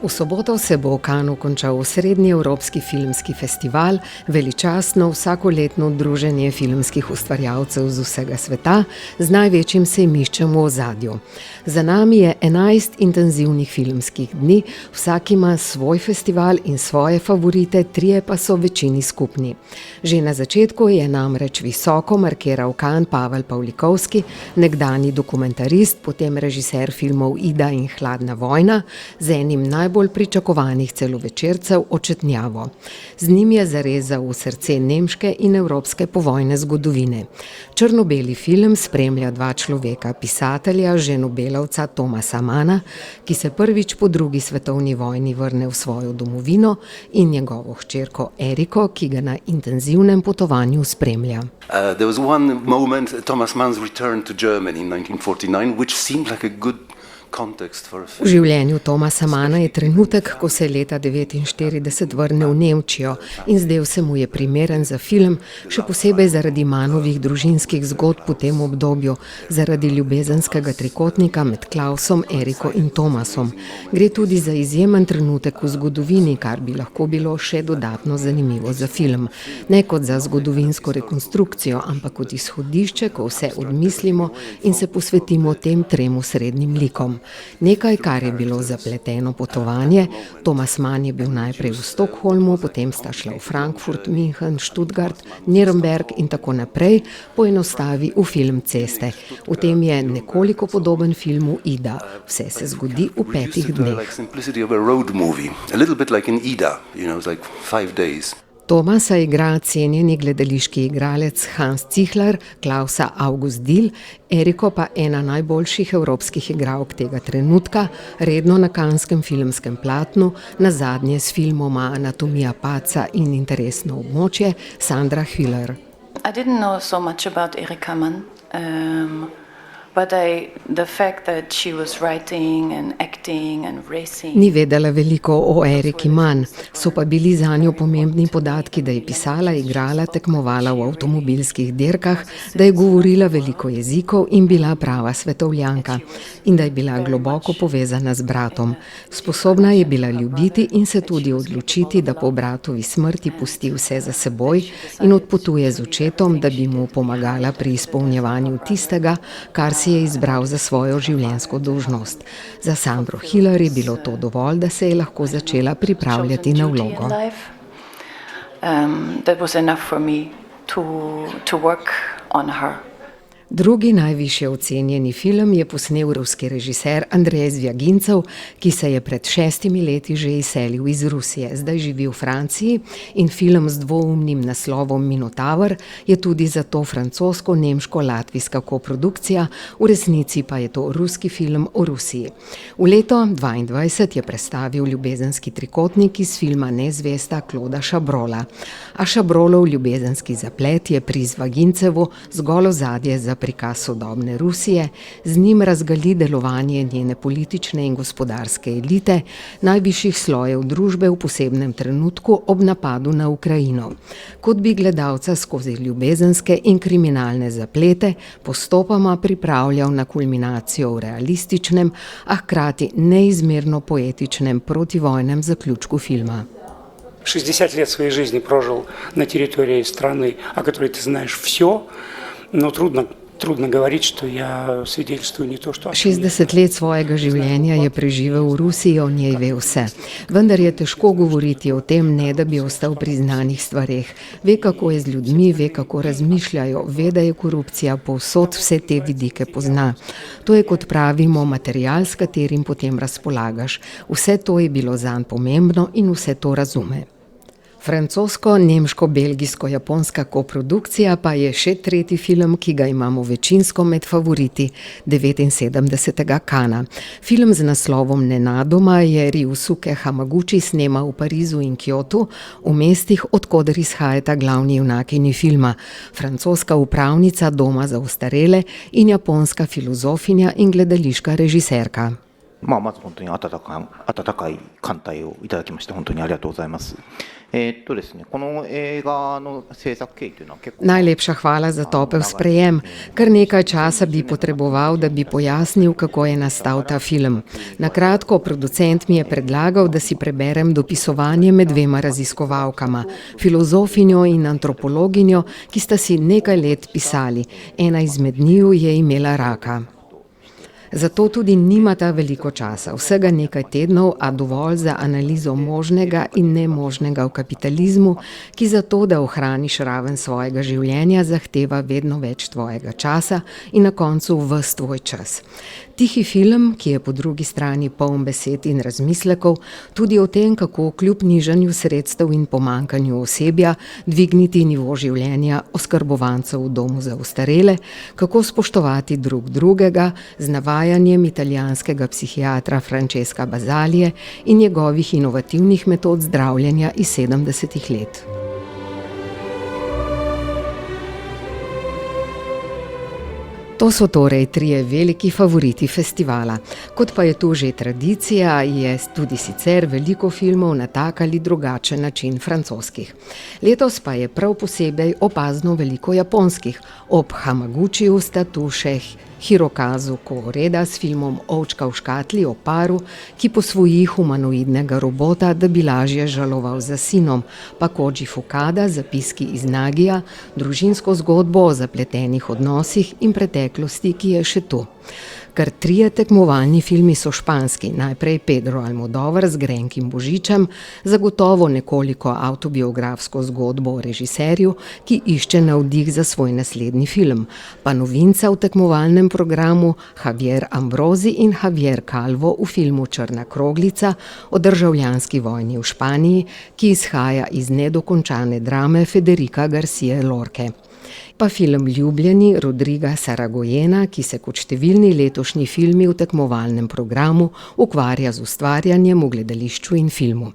V soboto se bo v Cannesu končal osrednji evropski filmski festival, veličastno vsakoletno druženje filmskih ustvarjalcev z vsega sveta z največjim sejmiščem v ozadju. Za nami je 11 intenzivnih filmskih dni, vsak ima svoj festival in svoje favorite, trije pa so večini skupni. Že na začetku je namreč visoko markiral Cannes Pavel Pavlikovski, nekdanji dokumentarist, potem režiser filmov Ida in Hladna vojna, z enim najbolj pričakovanih celovečercev Očetnjavo. Z njim je zarezal v srce nemške in evropske povojne zgodovine. Črno-beli film spremlja dva človeka, pisatelja, že nobelovca Thomasa Manna, ki se prvič po drugi svetovni vojni vrne v svojo domovino, in njegovo hčerko Eriko, ki ga na intenzivnem potovanju spremlja. There was one moment, Thomas Mann's return to Germany in 1949, which seemed like a good context for a film. V življenju Thomasa Manna je trenutek, ko se je leta 1949 vrnil v Nemčijo in zdel se mu je primeren za film, še posebej zaradi Mannovih družinskih zgodb v tem obdobju, zaradi ljubezenskega trikotnika med Klausom, Eriko in Thomasom. Gre tudi za izjemen trenutek v zgodovini, kar bi lahko bilo še dodatno zanimivo za film. Ne kot za zgodovinsko rekonstrukcijo, ampak kot izhodišče, ko vse odmislimo in se posvetimo tem trem osrednjim likom. Nekaj, kar je bilo zapleteno potovanje. Thomas Mann je bil najprej v Stockholmu, potem sta šla v Frankfurt, München, Stuttgart, Nürnberg in tako naprej, poenostavi v film ceste. V tem je nekoliko podoben filmu Ida. Vse se zgodi v 5 dneh. Thomasa igra cenjeni gledališki igralec Hans Zihler, Klausa August Dill, Eriko pa ena najboljših evropskih igralk tega trenutka, redno na canneskem filmskem platnu, nazadnje s filmoma Anatomija padca in Interesno območje, Sandra Hüller. I didn't know so much about Erika Mann, but the fact that she was writing and acting and racing. Ni vedela veliko o Eriki Mann, so pa bili zanjo pomembni podatki, da je pisala, igrala, tekmovala v avtomobilskih dirkah, da je govorila veliko jezikov in bila prava svetovljanka in da je bila globoko povezana z bratom. Sposobna je bila ljubiti in se tudi odločiti, da po bratovi smrti pusti vse za seboj in odpotuje z očetom, da bi mu pomagala pri izpolnjevanju tistega, kar si je izbral za svojo življenjsko dolžnost. Za Sandro Hüller je bilo to dovolj, da se je lahko začela pripravljati na vlogo. That was enough for me to work on her. Drugi najvišje ocenjeni film je posnel ruski režiser Andrej Zvjagincev, ki se je pred 6 leti že izselil iz Rusije. Zdaj živi v Franciji in film z dvoumnim naslovom Minotaur je tudi zato francosko-nemško-latvijska koprodukcija, v resnici pa je to ruski film o Rusiji. V leto 2022 je predstavil ljubezenski trikotnik iz filma Nezvesta Clauda Chabrola. A Chabrolov ljubezenski zaplet je pri Zvjagincevu zgolj ozadje za prikaz sodobne Rusije, z njim razgali delovanje njene politične in gospodarske elite, najvišjih slojev družbe v posebnem trenutku ob napadu na Ukrajino. Kot bi gledalca skozi ljubezenske in kriminalne zaplete postopoma pripravljal na kulminacijo v realističnem, a hkrati neizmerno poetičnem protivojnem zaključku filma. 60 лет своей жизни прожил на территории страны, о которой ты знаешь все, но Trudno govoriti, što ja свидетельствую не то, что... 60 let svojega življenja je preživel v Rusiji, o njej ve vse. Vendar je težko govoriti o tem, ne da bi ostal pri znanih stvareh. Ve, kako je z ljudmi, ve, kako razmišljajo, ve, da je korupcija povsod, vse te vidike pozna. To je, kot pravimo, material, s katerim potem razpolagaš. Vse to je bilo zanj pomembno in vse to razume. Francosko-nemško-belgijsko-japonska koprodukcija pa je še tretji film, ki ga imamo večinsko med favoriti 79. Cannes. Film z naslovom Nenadoma je Ryusuke Hamaguchi snemal v Parizu in Kyotu, v mestih, odkoder izhajata glavni junakini filma, francoska upravnica doma za ostarele in japonska filozofinja in gledališka režiserka. まず本当に温かい歓待をいただきまして本当にありがとうございます。ですね、この映画の制作経緯というのは結構 Najlepša hvala za topel sprejem. Kar nekaj časa bi potreboval, da bi pojasnil, kako je nastal ta film. Na kratko, producent mi je predlagal, da si preberem dopisovanje med dvema raziskovalkama, filozofinjo in antropologinjo, ki sta si nekaj let pisali. Ena izmed njiju je imela raka. Zato tudi nimata veliko časa, vsega nekaj tednov, a dovolj za analizo možnega in nemožnega v kapitalizmu, ki zato, da ohraniš raven svojega življenja, zahteva vedno več tvojega časa in na koncu ves tvoj čas. Tihi film, ki je po drugi strani poln besed in razmislekov, tudi o tem, kako kljub nižanju sredstev in pomanjkanju osebja dvigniti nivo življenja oskrbovancev v domu za ostarele, kako spoštovati drug drugega z navajanjem italijanskega psihiatra Francesca Basalije in njegovih inovativnih metod zdravljenja iz 70. let. To so torej trije veliki favoriti festivala. Kot pa je tu že tradicija, je tudi sicer veliko filmov na tak ali drugačen način francoskih. Letos pa je prav posebej opazno veliko japonskih. Ob Hamaguchiju sta tu še Hirokazu Kooreda s filmom Ovčka v škatli o paru, ki posvoji humanoidnega robota, da bi lažje žaloval za sinom, pa Koji Fukada zapiski iz Nagija, družinsko zgodbo o zapletenih odnosih in preteklosti, ki je še tu. Kar trije tekmovalni filmi so španski, najprej Pedro Almodóvar z Grenkim božičem, zagotovo nekoliko avtobiografsko zgodbo o režiserju, ki išče navdih za svoj naslednji film, pa novinca v tekmovalnem programu Javier Ambrosi in Javier Calvo v filmu Črna kroglica o državljanski vojni v Španiji, ki izhaja iz nedokončane drame Federica Garcije Lorke. Pa film Ljubljeni Rodriga Saragojena, ki se kot številni letošnji filmi v tekmovalnem programu ukvarja z ustvarjanjem v gledališču in filmu.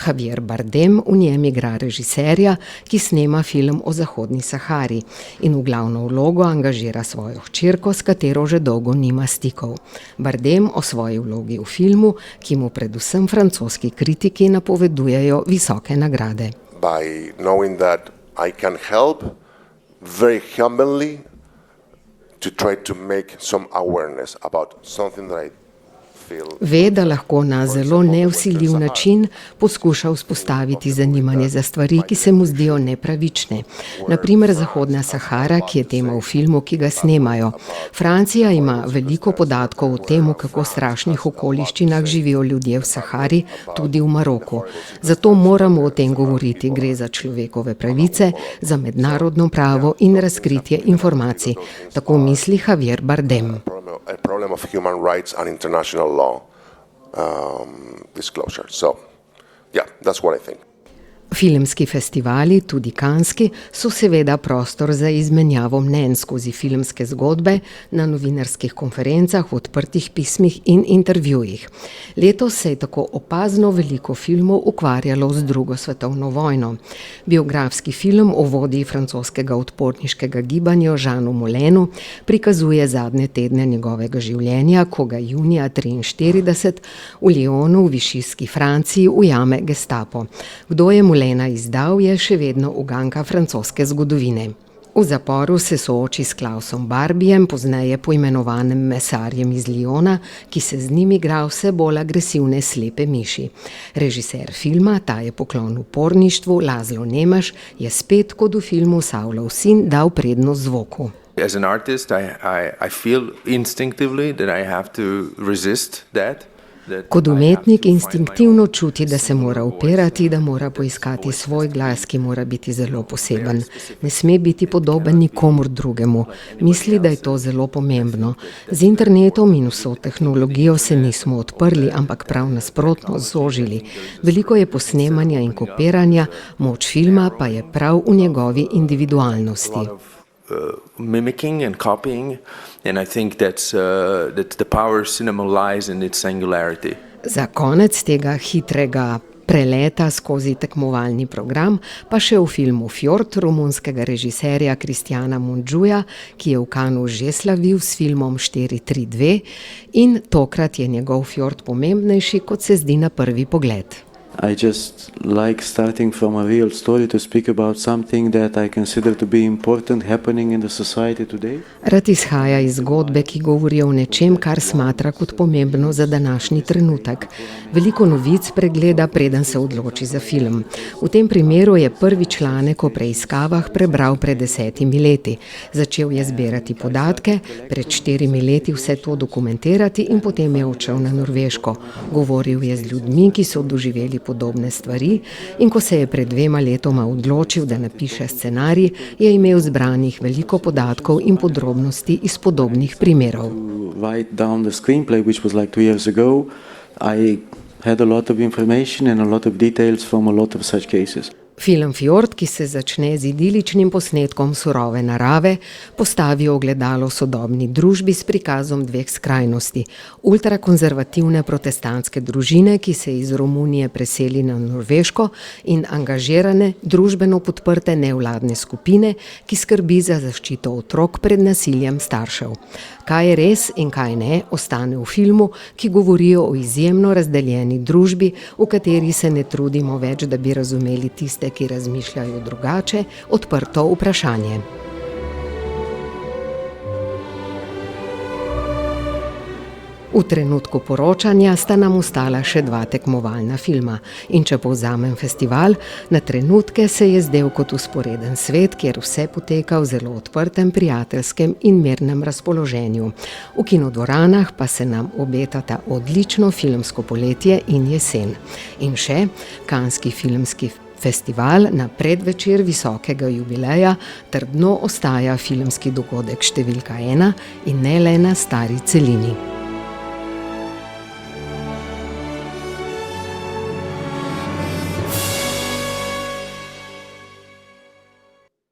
Javier Bardem v njem igra režiserja, ki snema film o Zahodni Sahari in v glavno vlogo angažira svojo hčerko, s katero že dolgo nima stikov. Bardem o svoji vlogi v filmu, ki mu predvsem francoski kritiki napovedujejo visoke nagrade. By knowing that I can help very humbly to try to make some awareness about something that I feel. Ve, da lahko na zelo nevsiljiv način poskuša vzpostaviti zanimanje za stvari, ki se mu zdijo nepravične. Naprimer Zahodna Sahara, ki je tema v filmu, ki ga snemajo. Francija ima veliko podatkov o tem, v kako strašnih okoliščinah živijo ljudje v Sahari, tudi v Maroku. Zato moramo o tem govoriti. Gre za človekove pravice, za mednarodno pravo in razkritje informacij. Tako misli Javier Bardem. A problem of human rights and international law disclosure. So, yeah, that's what I think. Filmski festivali, tudi kanski, so seveda prostor za izmenjavo mnenj skozi filmske zgodbe na novinarskih konferencah, v odprtih pismih in intervjujih. Letos se je tako opazno veliko filmov ukvarjalo z drugo svetovno vojno. Biografski film o vodji francoskega odporniškega gibanja Jeanu Molenu prikazuje zadnje tedne njegovega življenja, ko ga junija 1943 v Lyonu v višijski Franciji ujame gestapo. Kdo je Molena izdal, je še vedno uganka francoske zgodovine. V zaporu se sooči s Klausom Barbijem, pozneje poimenovanim mesarjem iz Lyona, ki se z njim igra vse bolj agresivne slepe miši. Režiser filma, ta je poklon uporništvu, Laszlo Nemes, je spet kot v filmu Saulov sin dal prednost zvoku. As an artist, I feel instinctively that I have to resist that. Kot umetnik instinktivno čuti, da se mora upirati, da mora poiskati svoj glas, ki mora biti zelo poseben. Ne sme biti podoben nikomur drugemu. Misli, da je to zelo pomembno. Z internetom in vso tehnologijo se nismo odprli, ampak prav nasprotno zožili. Veliko je posnemanja in kopiranja, moč filma pa je prav v njegovi individualnosti. Mimicking and copying, and I think that's the power cinema lies in its singularity. Za konec tega hitrega preleta skozi tekmovalni program pa še v filmu Fjord romunskega režiserja Kristjana Mundžuja, ki je v Cannesu že slavil s filmom 432 in tokrat je njegov Fjord pomembnejši, kot se zdi na prvi pogled. I just like starting from a real story to speak about something that I consider to be important happening in the society today. Rad izhaja iz zgodbe, ki govori o nečem, kar smatra kot pomembno za današnji trenutek. Veliko novic pregleda, preden se odloči za film. V tem primeru je prvi članek o preiskavah prebral pred 10 leti. Začel je zbirati podatke, pred 4 leti vse to dokumentirati in potem je odšel na Norveško. Govoril je z ljudmi, ki so doživeli podobne stvari, in ko se je pred 2 letoma odločil, da napiše scenarij, je imel zbranih veliko podatkov in podrobnosti iz podobnih primerov. Write down the screenplay, which was like 2 years ago, I had a lot of information and a lot of details from a lot of such cases. Film Fjord, ki se začne z idiličnim posnetkom surove narave, postavi ogledalo sodobni družbi s prikazom 2 skrajnosti. Ultrakonzervativne protestantske družine, ki se iz Romunije preseli na Norveško, in angažirane, družbeno podprte nevladne skupine, ki skrbi za zaščito otrok pred nasiljem staršev. Kaj je res in kaj ne, ostane v filmu, ki govorijo o izjemno razdeljeni družbi, v kateri se ne trudimo več, da bi razumeli tiste, ki razmišljajo drugače, odprto vprašanje. V trenutku poročanja sta nam ostala še 2 tekmovalna filma. In če povzamem festival, na trenutke se je zdel kot vzporeden svet, kjer vse poteka v zelo odprtem, prijateljskem in mirnem razpoloženju. V kinodvoranah pa se nam obetata odlično filmsko poletje in jesen. In še Canneski filmski festival na predvečer visokega jubileja trdno ostaja filmski dogodek številka 1 in ne le na stari celini.